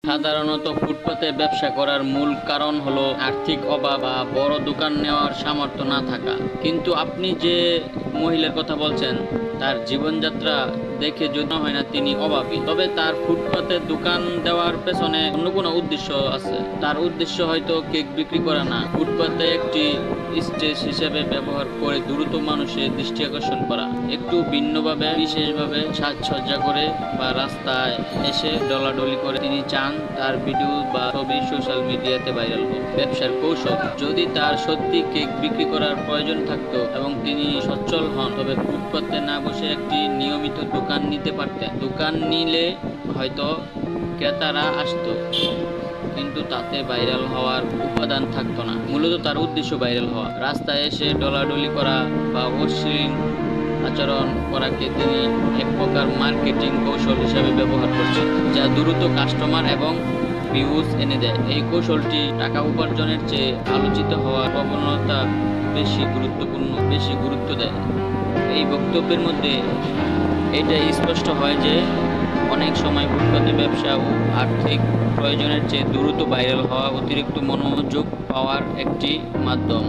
সাধারণত ফুটপাতে ব্যবসা করার মূল কারণ হলো আর্থিক অভাব বা বড় দোকান নেওয়ার সামর্থ্য না থাকা। কিন্তু আপনি যে মহিলার কথা বলছেন, তার জীবনযাত্রা দেখে যদি হয় না তিনি অভাবী, তবে তার ফুটপাতে দোকান দেওয়ার পেছনে অন্য কোনো উদ্দেশ্য আছে। তার উদ্দেশ্য হয়তো কেক বিক্রি করা না, ফুটপাতে একটি স্টেজ হিসেবে ব্যবহার করে দ্রুত মানুষের দৃষ্টি আকর্ষণ করা, একটু ভিন্নভাবে বিশেষভাবে সাজসজ্জা করে বা রাস্তায় এসে ডলাডলি করে। তিনি চান তার ভিডিও বা ছবি সোশ্যাল মিডিয়াতে ভাইরাল হোক। ব্যবসার কৌশল: যদি তার সত্যি কেক বিক্রি করার প্রয়োজন থাকতো এবং তিনি সচ্ছল হন, তবে ফুটপাতে না বসে একটি নিয়মিত দোকান নিতে পারতেন। দোকান নিলে হয়তো ক্রেতারা আসতো, কিন্তু তাতে ভাইরাল হওয়ার উপাদান থাকতো না। মূলত তার উদ্দেশ্য ভাইরাল হওয়া। রাস্তায় এসে ডলাডলি করা বা অশ্লীল আচরণ করাকে তিনি এক প্রকার মার্কেটিং কৌশল হিসাবে ব্যবহার করছেন, যা দ্রুত কাস্টমার এবং ভিউজ এনে দেয়। এই কৌশলটি টাকা উপার্জনের চেয়ে আলোচিত হওয়ার প্রবণতা বেশি গুরুত্ব দেয়। এই বক্তব্যের মধ্যে এটা স্পষ্ট হয় যে অনেক সময় ফুটপাতে ব্যবসা ও আর্থিক প্রয়োজনের চেয়ে দ্রুত ভাইরাল হওয়া অতিরিক্ত মনোযোগ পাওয়ার একটি মাধ্যম।